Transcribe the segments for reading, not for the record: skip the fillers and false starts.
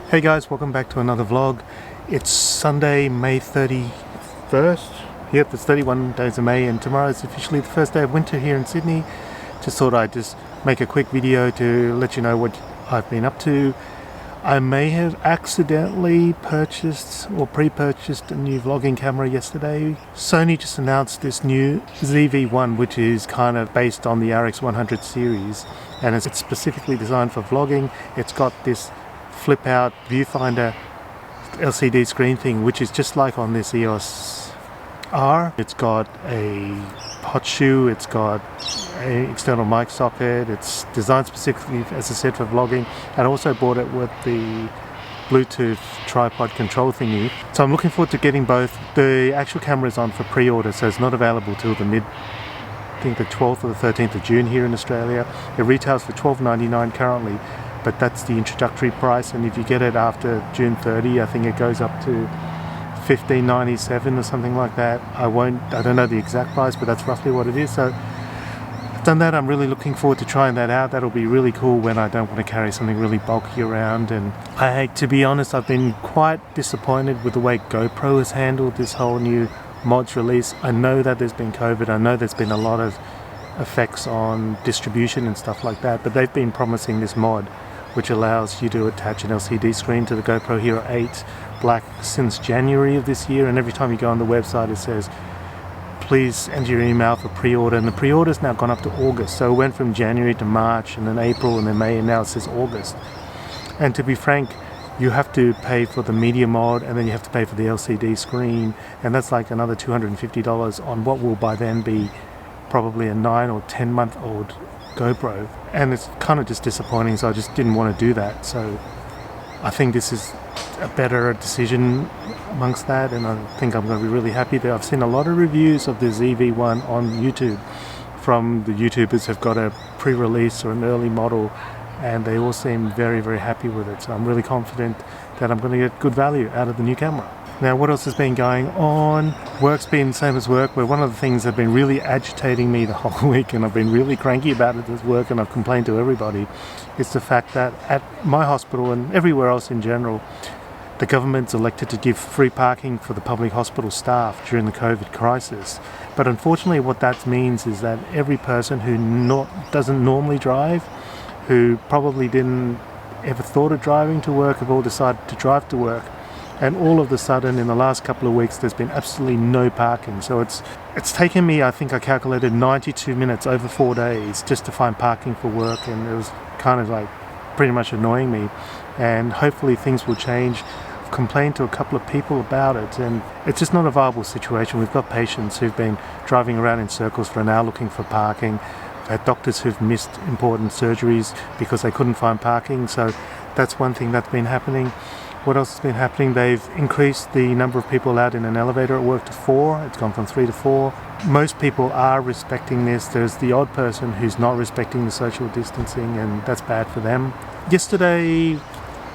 Hey guys, welcome back to another vlog. It's Sunday, May 31st. Yep, it's 31 days of May, and tomorrow is officially the first day of winter here in Sydney. Just thought I'd just make a quick video to let you know what I've been up to. I may have accidentally purchased or pre-purchased a new vlogging camera yesterday. Sony just announced this new ZV-1, which is kind of based on the RX100 series, and it's specifically designed for vlogging. It's got this flip out viewfinder LCD screen thing, which is just like on this EOS R. It's got a hot shoe, it's got an external mic socket, it's designed specifically, as I said, for vlogging, and I also bought it with the Bluetooth tripod control thingy. So I'm looking forward to getting both. The actual camera is on for pre-order, so it's not available till I think the 12th or the 13th of June here in Australia. It retails for $12.99 currently, but that's the introductory price, and if you get it after June 30, I think it goes up to $15.97 or something like that. I don't know the exact price, but that's roughly what it is. So I've done that. I'm really looking forward to trying that out. That'll be really cool when I don't want to carry something really bulky around. And to be honest, I've been quite disappointed with the way GoPro has handled this whole new mods release. I know that there's been COVID, I know there's been a lot of effects on distribution and stuff like that, but they've been promising this mod which allows you to attach an LCD screen to the GoPro Hero 8 Black since January of this year, and every time you go on the website it says please enter your email for pre-order, and the pre-order's now gone up to August. So it went from January to March, and then April, and then May, and now it says August. And to be frank, you have to pay for the media mod, and then you have to pay for the LCD screen, and that's like another $250 on what will by then be probably a 9 or 10 month old GoPro, and it's kind of just disappointing, so I just didn't want to do that. So I think this is a better decision amongst that, and I think I'm going to be really happy that I've seen a lot of reviews of the ZV-1 on YouTube from the YouTubers who've got a pre-release or an early model, and they all seem very, very happy with it. So I'm really confident that I'm going to get good value out of the new camera. Now, what else has been going on? Work's been same as work, but one of the things that have been really agitating me the whole week, and I've been really cranky about it at work, and I've complained to everybody, is the fact that at my hospital and everywhere else in general, the government's elected to give free parking for the public hospital staff during the COVID crisis. But unfortunately what that means is that every person who doesn't normally drive, who probably didn't ever thought of driving to work, have all decided to drive to work. And all of a sudden in the last couple of weeks there's been absolutely no parking. So it's taken me, I think I calculated 92 minutes over 4 days just to find parking for work, and it was kind of like pretty much annoying me, and hopefully things will change. I've complained to a couple of people about it, and it's just not a viable situation. We've got patients who've been driving around in circles for an hour looking for parking. We've had doctors who've missed important surgeries because they couldn't find parking. So that's one thing that's been happening. What else has been happening? They've increased the number of people allowed in an elevator at work to 4. It's gone from 3 to 4. Most people are respecting this. There's the odd person who's not respecting the social distancing, and that's bad for them. Yesterday,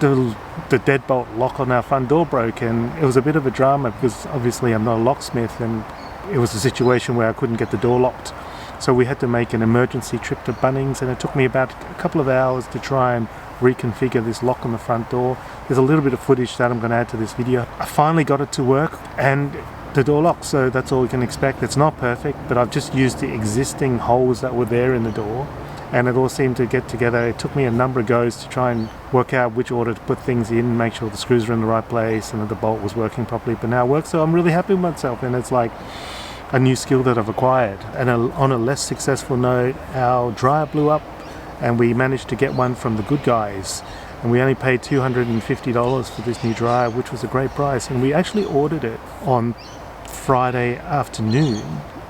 the deadbolt lock on our front door broke, and it was a bit of a drama because obviously I'm not a locksmith, and it was a situation where I couldn't get the door locked. So we had to make an emergency trip to Bunnings, and it took me about a couple of hours to try and reconfigure this lock on the front door. There's a little bit of footage that I'm going to add to this video. I finally got it to work, and the door locks, so that's all you can expect. It's not perfect, but I've just used the existing holes that were there in the door, and it all seemed to get together. It took me a number of goes to try and work out which order to put things in, make sure the screws are in the right place and that the bolt was working properly, but now it works. So I'm really happy with myself, and it's like a new skill that I've acquired. And on a less successful note, our dryer blew up, and we managed to get one from the good guys, and we only paid $250 for this new dryer, which was a great price. And we actually ordered it on Friday afternoon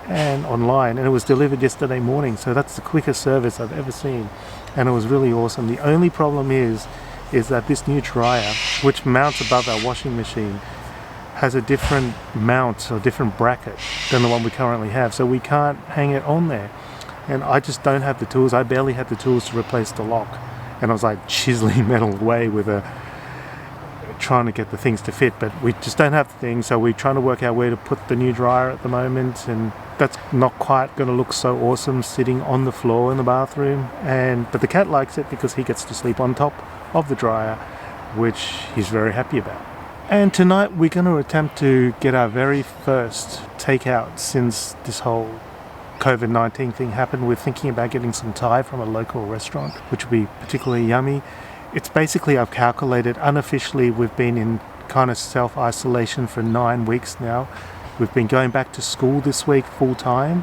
and online, and it was delivered yesterday morning. So that's the quickest service I've ever seen, and it was really awesome. The only problem is that this new dryer, which mounts above our washing machine, has a different mount or different bracket than the one we currently have, so we can't hang it on there. And I just don't have the tools. I barely had the tools to replace the lock, and I was like chiseling metal away with trying to get the things to fit, but we just don't have the things. So we're trying to work out where to put the new dryer at the moment, and that's not quite going to look so awesome sitting on the floor in the bathroom. But the cat likes it because he gets to sleep on top of the dryer. which he's very happy about. And tonight we're going to attempt to get our very first takeout since this whole COVID-19 thing happened. We're thinking about getting some Thai from a local restaurant, which would be particularly yummy. It's basically, I've calculated, unofficially we've been in kind of self-isolation for 9 weeks now. We've been going back to school this week full time,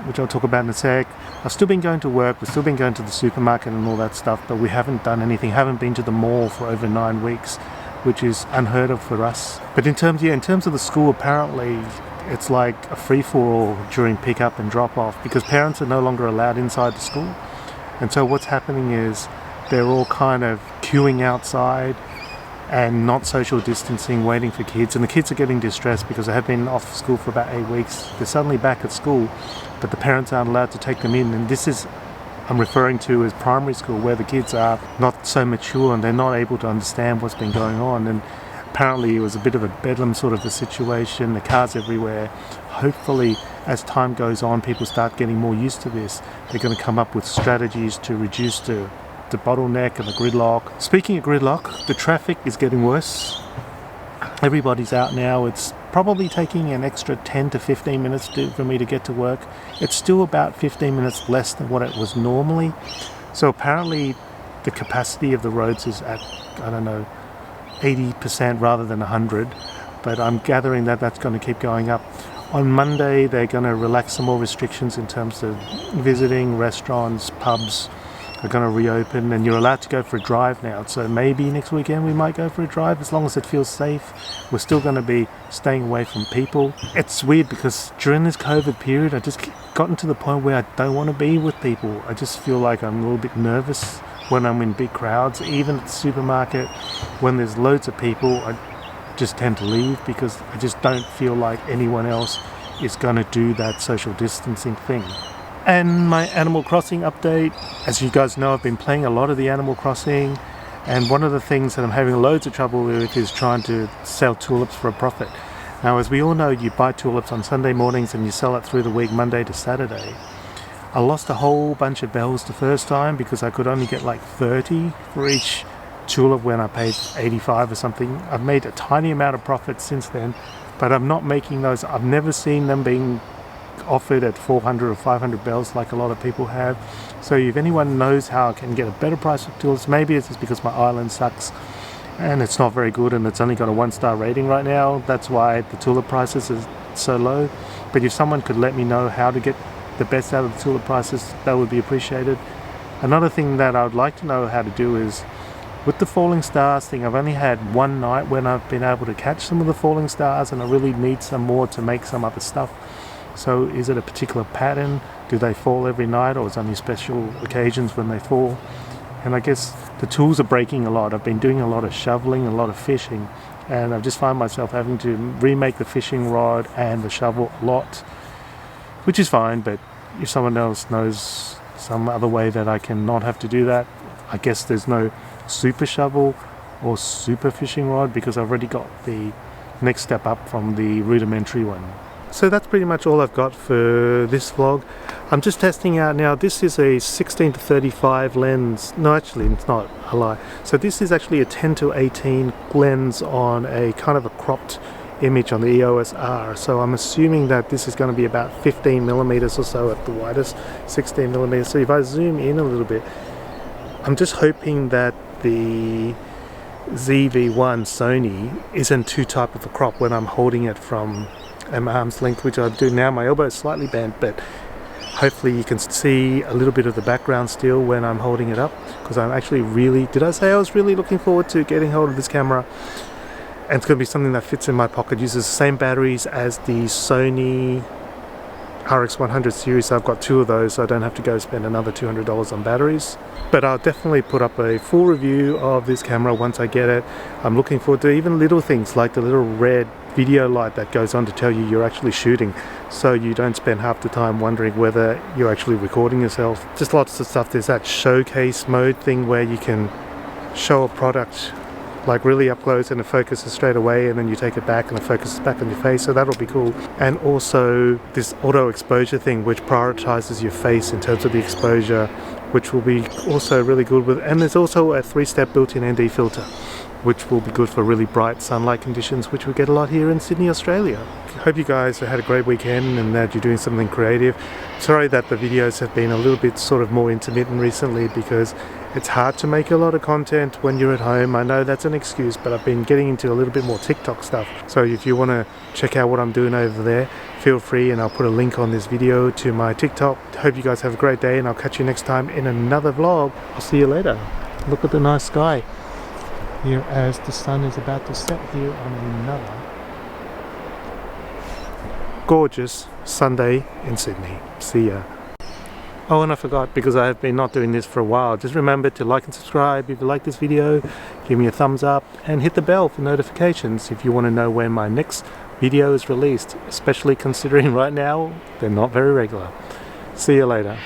which I'll talk about in a sec. I've still been going to work, we've still been going to the supermarket and all that stuff, but we haven't done anything, haven't been to the mall for over 9 weeks, which is unheard of for us. But in terms of the school, apparently it's like a free-for-all during pick-up and drop-off, because parents are no longer allowed inside the school. And so what's happening is they're all kind of queuing outside and not social distancing, waiting for kids. And the kids are getting distressed because they have been off school for about 8 weeks. They're suddenly back at school, but the parents aren't allowed to take them in. And this is, I'm referring to as primary school, where the kids are not so mature and they're not able to understand what's been going on. And apparently it was a bit of a bedlam sort of a situation, the cars everywhere. Hopefully, as time goes on, people start getting more used to this. They're going to come up with strategies to reduce the bottleneck and the gridlock. Speaking of gridlock, the traffic is getting worse. Everybody's out now. It's probably taking an extra 10 to 15 minutes for me to get to work. It's still about 15 minutes less than what it was normally. So apparently the capacity of the roads is at, 80% rather than 100. But I'm gathering that that's going to keep going up. On Monday, they're going to relax some more restrictions in terms of visiting. Restaurants, pubs are going to reopen, and you're allowed to go for a drive now. So maybe next weekend we might go for a drive, as long as it feels safe. We're still going to be staying away from people. It's weird because during this COVID period, I just gotten to the point where I don't want to be with people. I just feel like I'm a little bit nervous when I'm in big crowds. Even at the supermarket, when there's loads of people, I just tend to leave because I just don't feel like anyone else is going to do that social distancing thing. And my Animal Crossing update. As you guys know, I've been playing a lot of the Animal Crossing, and one of the things that I'm having loads of trouble with is trying to sell tulips for a profit. Now, as we all know, you buy tulips on Sunday mornings and you sell it through the week, Monday to Saturday. I lost a whole bunch of bells the first time because I could only get like 30 for each tulip when I paid 85 or something. I've made a tiny amount of profit since then, but I'm not making those. I've never seen them being offered at 400 or 500 bells like a lot of people have. So if anyone knows how I can get a better price of tulips, maybe it's just because my island sucks and it's not very good and it's only got a 1-star rating right now. That's why the tulip prices are so low. But if someone could let me know how to get the best out of the tulip prices, that would be appreciated. Another thing that I would like to know how to do is with the falling stars thing. I've only had one night when I've been able to catch some of the falling stars, and I really need some more to make some other stuff. So is it a particular pattern? Do they fall every night, or is it only special occasions when they fall? And I guess the tools are breaking a lot. I've been doing a lot of shoveling, a lot of fishing, and I've just found myself having to remake the fishing rod and the shovel a lot, which is fine. But if someone else knows some other way that I can not have to do that, I guess there's no super shovel or super fishing rod because I've already got the next step up from the rudimentary one. So that's pretty much all I've got for this vlog. I'm just testing out now. This is a 16 to 35 lens. No, actually it's not, a lie. So this is actually a 10 to 18 lens on a kind of a cropped image on the EOS R. So I'm assuming that this is going to be about 15 millimeters or so at the widest, 16 millimeters. So if I zoom in a little bit, I'm just hoping that the ZV-1 Sony isn't too tight of a crop when I'm holding it from an arm's length, which I do now. My elbow is slightly bent, but hopefully you can see a little bit of the background still when I'm holding it up, because I'm actually really, did I say I was really looking forward to getting hold of this camera? And it's going to be something that fits in my pocket, uses the same batteries as the Sony RX100 series, so I've got 2 of those, so I don't have to go spend another $200 on batteries. But I'll definitely put up a full review of this camera once I get it. I'm looking forward to even little things like the little red video light that goes on to tell you you're actually shooting, so you don't spend half the time wondering whether you're actually recording yourself. Just lots of stuff. There's that showcase mode thing where you can show a product like really up close and it focuses straight away, and then you take it back and it focuses back on your face, so that'll be cool. And also this auto exposure thing, which prioritizes your face in terms of the exposure, which will be also really good with. And there's also a 3-step built-in ND filter, which will be good for really bright sunlight conditions, which we get a lot here in Sydney, Australia. Hope you guys had a great weekend and that you're doing something creative. Sorry that the videos have been a little bit sort of more intermittent recently, because it's hard to make a lot of content when you're at home. I know that's an excuse, but I've been getting into a little bit more TikTok stuff. So if you want to check out what I'm doing over there, feel free, and I'll put a link on this video to my TikTok. Hope you guys have a great day, and I'll catch you next time in another vlog. I'll see you later. Look at the nice sky here as the sun is about to set here on another gorgeous Sunday in Sydney. See ya. Oh, and I forgot, because I have been not doing this for a while, just remember to like and subscribe if you like this video, give me a thumbs up, and hit the bell for notifications if you want to know when my next video is released, especially considering right now they're not very regular. See you later.